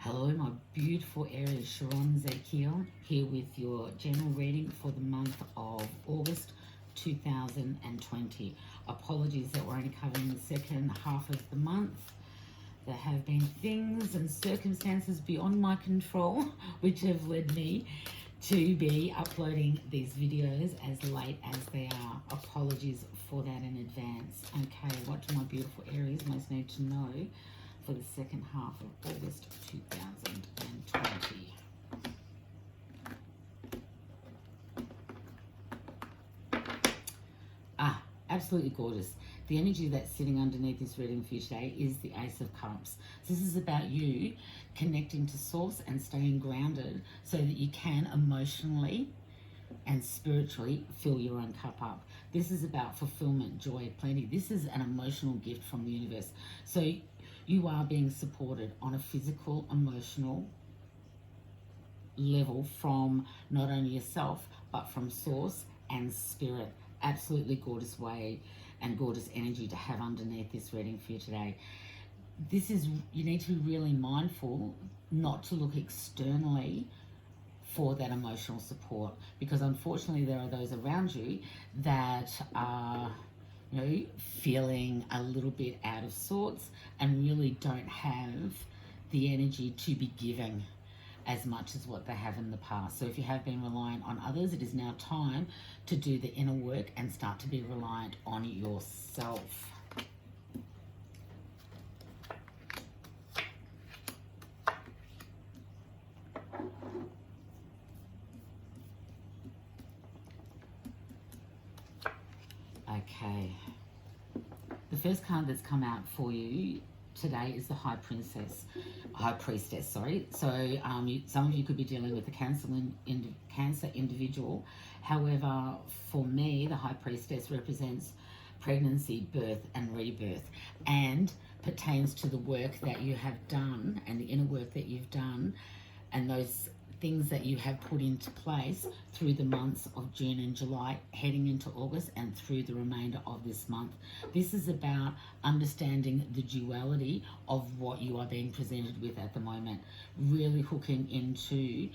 Hello, my beautiful Aries, Sharon, Zadkiel, here with your general reading for the month of August 2020. Apologies that we're only covering the second half of the month. There have been things and circumstances beyond my control which have led me to be uploading these videos as late as they are. Apologies for that in advance. Okay, what do my beautiful Aries most need to know for the second half of August 2020? Absolutely gorgeous. The energy that's sitting underneath this reading for you today is the Ace of Cups. This is about you connecting to Source and staying grounded so that you can emotionally and spiritually fill your own cup up. This is about fulfillment, joy, plenty. This is an emotional gift from the universe. So you are being supported on a physical, emotional level from not only yourself, but from Source and Spirit. Absolutely gorgeous way and gorgeous energy to have underneath this reading for you today. This is, you need to be really mindful not to look externally for that emotional support, because unfortunately there are those around you that are feeling a little bit out of sorts and really don't have the energy to be giving as much as what they have in the past. So if you have been reliant on others, it is now time to do the inner work and start to be reliant on yourself. Okay. The first card that's come out for you today is the High Priestess. Sorry. So some of you could be dealing with a Cancer individual. However, for me, the High Priestess represents pregnancy, birth, and rebirth, and pertains to the work that you have done and the inner work that you've done, and those things that you have put into place through the months of June and July, heading into August and through the remainder of this month. This is about understanding the duality of what you are being presented with at the moment, really hooking into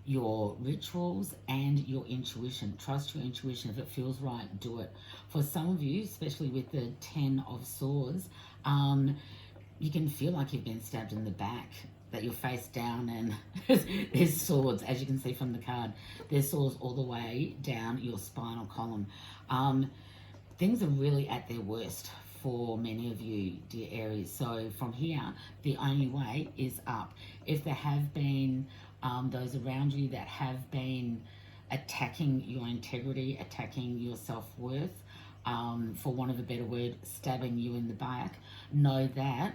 your rituals and your intuition. Trust your intuition. If it feels right, do it. For some of you, especially with the 10 of Swords, you can feel like you've been stabbed in the back, that you're face down, and there's swords, as you can see from the card. There's swords all the way down your spinal column. Things are really at their worst for many of you, dear Aries. So from here, the only way is up. If there have been those around you that have been attacking your integrity, attacking your self-worth, for want of a better word, stabbing you in the back, know that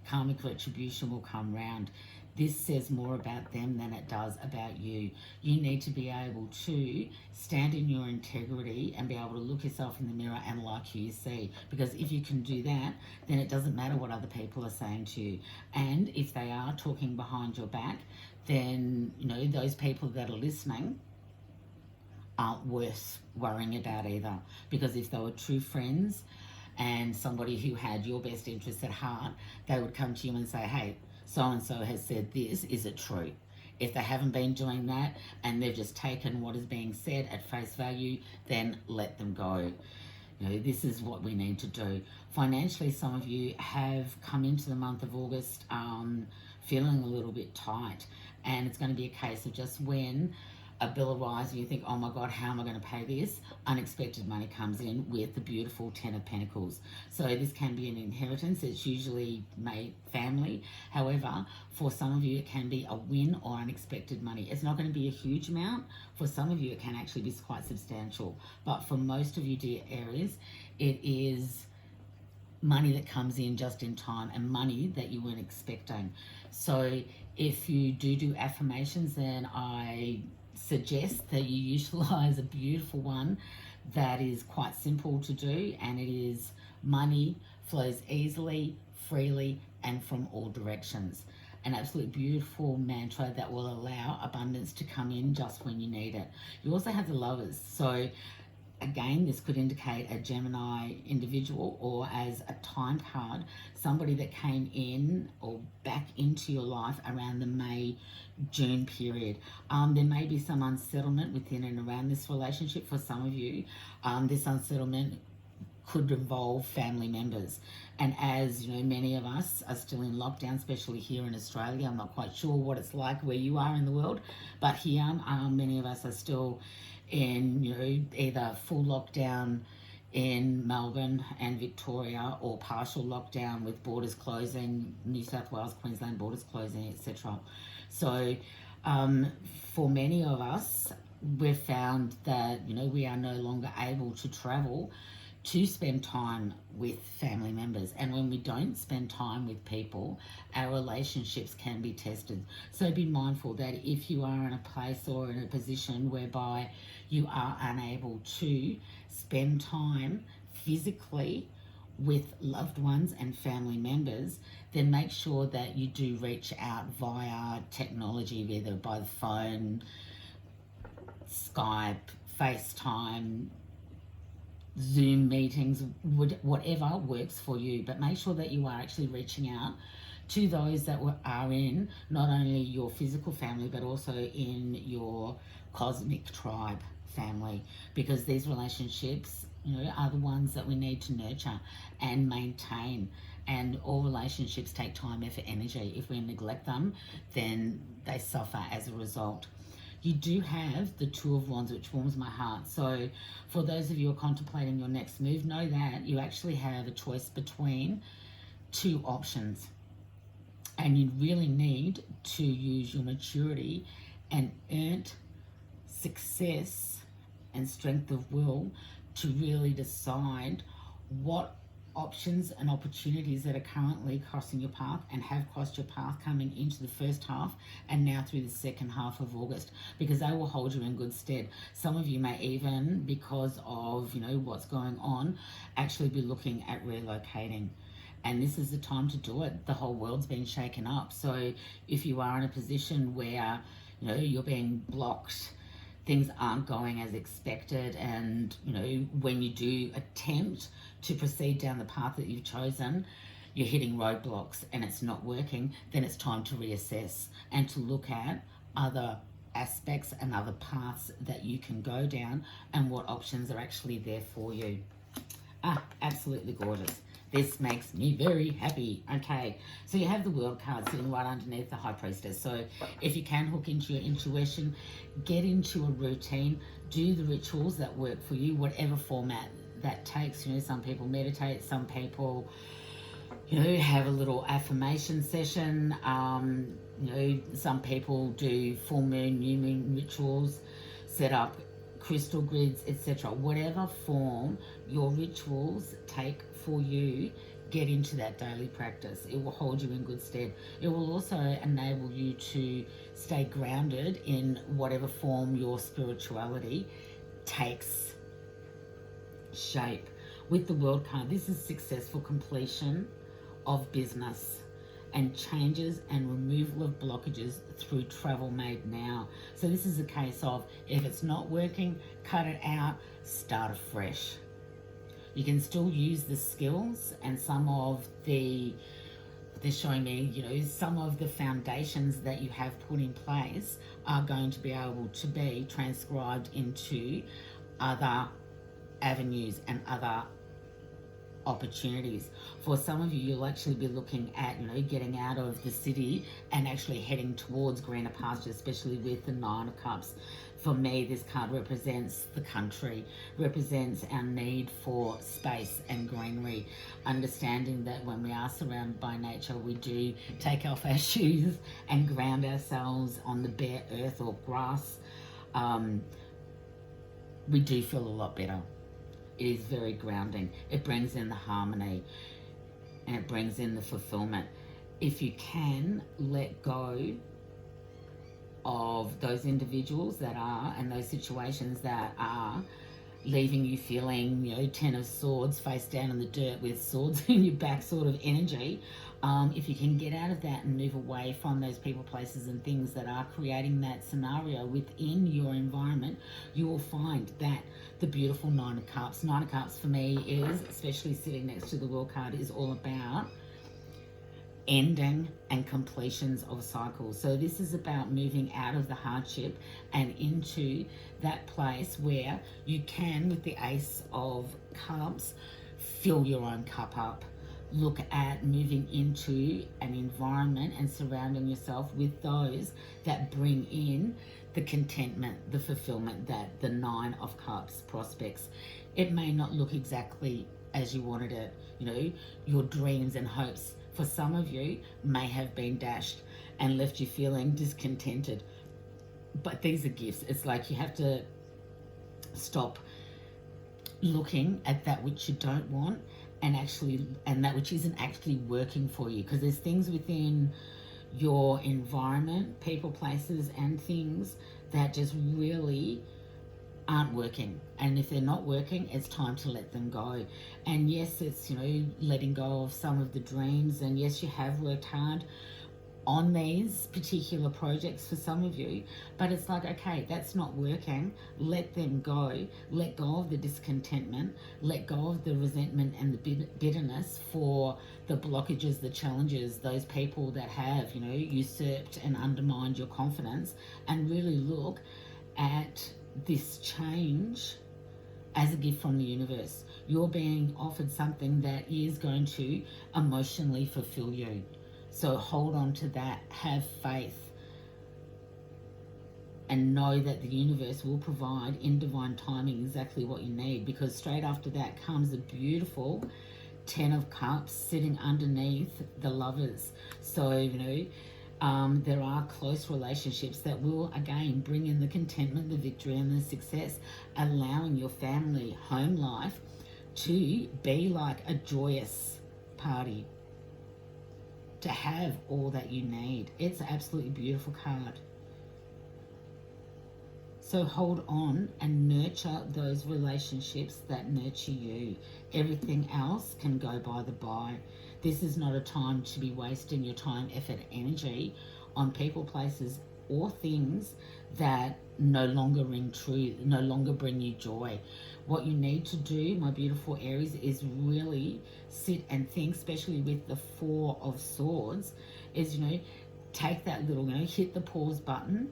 karmic retribution will come round. This says more about them than it does about you. You need to be able to stand in your integrity and be able to look yourself in the mirror and like who you see. Because if you can do that, then it doesn't matter what other people are saying to you. And if they are talking behind your back, then, those people that are listening aren't worth worrying about either. Because if they were true friends and somebody who had your best interests at heart, they would come to you and say, hey, so-and-so has said this, is it true? If they haven't been doing that and they've just taken what is being said at face value, then let them go. This is what we need to do. Financially, some of you have come into the month of August feeling a little bit tight, and it's going to be a case of just when a bill arrives and you think, oh my God, how am I going to pay this? Unexpected money comes in with the beautiful 10 of Pentacles. So this can be an inheritance. It's usually made family. However, for some of you, it can be a win or unexpected money. It's not going to be a huge amount. For some of you, it can actually be quite substantial. But for most of you, dear Aries, it is money that comes in just in time and money that you weren't expecting. So if you do affirmations, then I suggest that you utilize a beautiful one that is quite simple to do, and it is money flows easily, freely, and from all directions. An absolute beautiful mantra that will allow abundance to come in just when you need it. You also have the Lovers. So Again, this could indicate a Gemini individual, or as a time card, somebody that came in or back into your life around the May-June period. There may be some unsettlement within and around this relationship for some of you. This unsettlement could involve family members. And as you know, many of us are still in lockdown, especially here in Australia. I'm not quite sure what it's like where you are in the world, but here many of us are still in, you know, either full lockdown in Melbourne and Victoria, or partial lockdown with borders closing, New South Wales, Queensland borders closing, etc. So for many of us, we've found that, you know, we are no longer able to travel to spend time with family members. And when we don't spend time with people, our relationships can be tested. So be mindful that if you are in a place or in a position whereby you are unable to spend time physically with loved ones and family members, then make sure that you do reach out via technology, whether by the phone, Skype, FaceTime, Zoom meetings, whatever works for you. But make sure that you are actually reaching out to those that are in not only your physical family, but also in your cosmic tribe family, because these relationships, you know, are the ones that we need to nurture and maintain. And all relationships take time, effort, energy. If we neglect them, then they suffer as a result. You do have the Two of Wands, which warms my heart. So for those of you who are contemplating your next move, know that you actually have a choice between two options. And you really need to use your maturity and earned success and strength of will to really decide what options and opportunities that are currently crossing your path and have crossed your path coming into the first half and now through the second half of August, because they will hold you in good stead. Some of you may even, because of, you know, what's going on, actually be looking at relocating. And this is the time to do it. The whole world's been shaken up. So if you are in a position where, you know, you're being blocked, things aren't going as expected, and, you know, when you do attempt to proceed down the path that you've chosen, you're hitting roadblocks and it's not working, then it's time to reassess and to look at other aspects and other paths that you can go down and what options are actually there for you. Absolutely gorgeous. This makes me very happy. Okay, so you have the World card sitting right underneath the High Priestess. So if you can hook into your intuition, get into a routine, do the rituals that work for you, whatever format that takes. You know, some people meditate, some people, you know, have a little affirmation session. You know, some people do full moon, new moon rituals, set up crystal grids, etc. Whatever form your rituals take for you, get into that daily practice. It will hold you in good stead. It will also enable you to stay grounded in whatever form your spirituality takes shape. With the World card, this is successful completion of business and changes and removal of blockages through travel made now. So this is a case of, if it's not working, cut it out, start afresh. You can still use the skills, and some of the, they're showing me, you know, some of the foundations that you have put in place are going to be able to be transcribed into other avenues and other opportunities. For some of you, you'll actually be looking at, you know, getting out of the city and actually heading towards greener pastures, especially with the Nine of Cups. For me, this card represents the country, represents our need for space and greenery, understanding that when we are surrounded by nature, we do take off our shoes and ground ourselves on the bare earth or grass. We do feel a lot better. It is very grounding. It brings in the harmony and it brings in the fulfillment. If you can let go of those individuals that are, and those situations that are leaving you feeling, 10 of swords face down in the dirt with swords in your back sort of energy. If you can get out of that and move away from those people, places and things that are creating that scenario within your environment, you will find that the beautiful Nine of Cups. Nine of Cups for me is, especially sitting next to the World card, is all about ending and completions of cycles. So this is about moving out of the hardship and into that place where you can, with the Ace of Cups, fill your own cup up. Look at moving into an environment and surrounding yourself with those that bring in the contentment, the fulfillment that the Nine of Cups prospects. It may not look exactly as you wanted it. Your dreams and hopes for some of you may have been dashed and left you feeling discontented. But these are gifts. It's like you have to stop looking at that which you don't want and that which isn't actually working for you, because there's things within your environment, people, places and things that just really aren't working. And if they're not working, it's time to let them go. And yes, it's letting go of some of the dreams, and yes, you have worked hard on these particular projects for some of you, but it's like, okay, that's not working. Let them go. Let go of the discontentment. Let go of the resentment and the bitterness for the blockages, the challenges, those people that have usurped and undermined your confidence, and really look at this change as a gift from the universe. You're being offered something that is going to emotionally fulfill you. So hold on to that, have faith, and know that the universe will provide in divine timing exactly what you need, because straight after that comes a beautiful 10 of Cups sitting underneath the Lovers. So, there are close relationships that will, again, bring in the contentment, the victory and the success, allowing your family, home life to be like a joyous party, to have all that you need. It's an absolutely beautiful card. So hold on and nurture those relationships that nurture you. Everything else can go by the by. This is not a time to be wasting your time, effort, energy on people, places, or things that no longer ring true, no longer bring you joy. What you need to do, my beautiful Aries, is really sit and think, especially with the Four of Swords, is, take that little, hit the pause button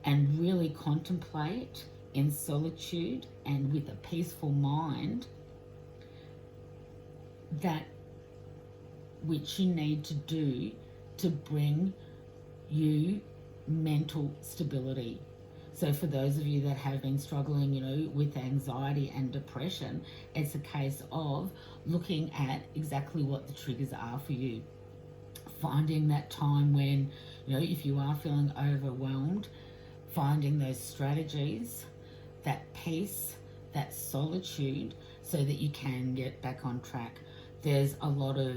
and really contemplate in solitude and with a peaceful mind that which you need to do to bring you mental stability. So for those of you that have been struggling, with anxiety and depression, it's a case of looking at exactly what the triggers are for you. Finding that time when, if you are feeling overwhelmed, finding those strategies, that peace, that solitude, so that you can get back on track. There's a lot of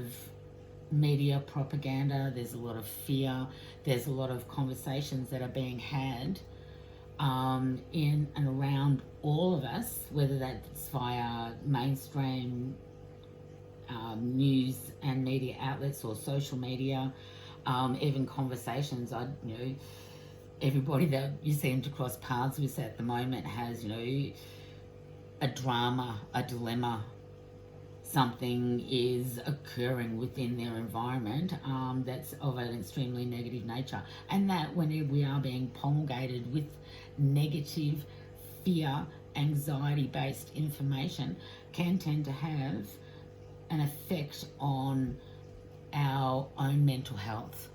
media propaganda, there's a lot of fear, there's a lot of conversations that are being had in and around all of us, whether that's via mainstream news and media outlets or social media, even conversations. Everybody that you seem to cross paths with at the moment has, a drama, a dilemma. Something is occurring within their environment that's of an extremely negative nature. And that when we are being promulgated with negative, fear, anxiety-based information, can tend to have an effect on our own mental health.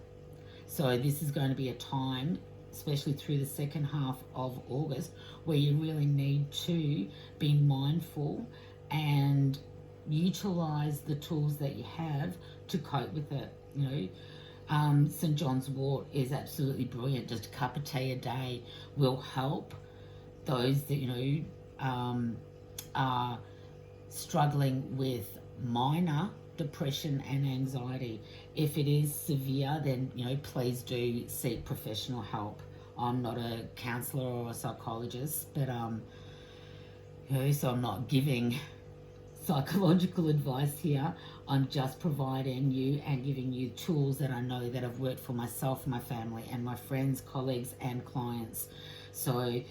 So this is going to be a time, especially through the second half of August, where you really need to be mindful and utilize the tools that you have to cope with it. St. John's wort is absolutely brilliant. Just a cup of tea a day will help those that are struggling with minor depression and anxiety. If it is severe, then please do seek professional help. I'm not a counselor or a psychologist, but So I'm not giving psychological advice here. I'm just providing you and giving you tools that I know that have worked for myself, my family, and my friends, colleagues, and clients. So,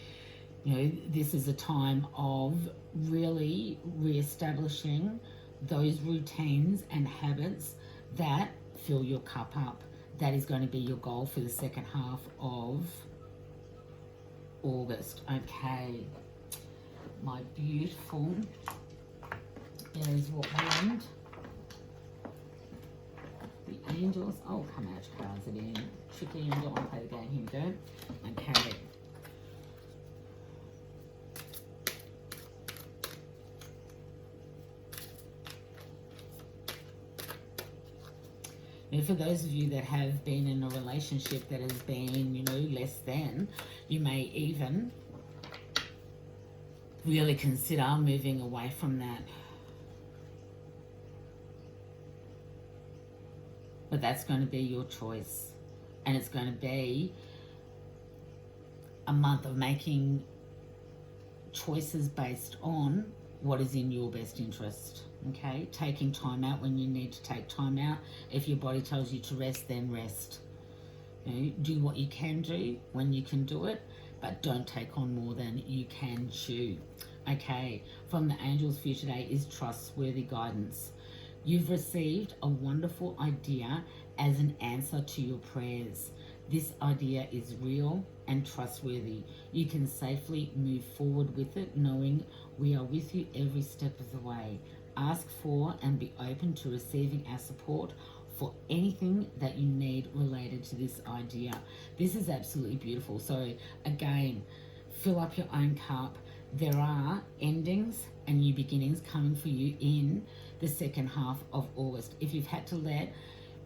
this is a time of really reestablishing those routines and habits that fill your cup up. That is going to be your goal for the second half of August. Okay, my beautiful Aries wind. The angels. Oh, come out, cards again. Tricky, and don't want to play the game. Here we go. Okay. Now, for those of you that have been in a relationship that has been, less than, you may even really consider moving away from that. But that's going to be your choice. And it's going to be a month of making choices based on what is in your best interest. Okay? Taking time out when you need to take time out. If your body tells you to rest, then rest. Do what you can do when you can do it, but don't take on more than you can chew. Okay, from the angels for you today is Trustworthy Guidance. You've received a wonderful idea as an answer to your prayers. This idea is real and trustworthy. You can safely move forward with it, knowing we are with you every step of the way. Ask for and be open to receiving our support for anything that you need related to this idea. This is absolutely beautiful. So again, fill up your own cup. There are endings and new beginnings coming for you in the second half of August. If you've had to let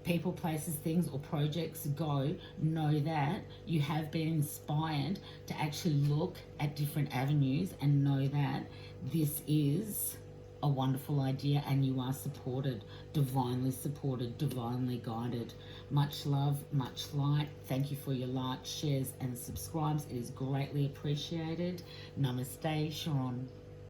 people, places, things, or projects go, know that you have been inspired to actually look at different avenues and know that this is a wonderful idea and you are supported, divinely guided. Much love, much light. Thank you for your likes, shares, and subscribes. It is greatly appreciated. Namaste, Sharon.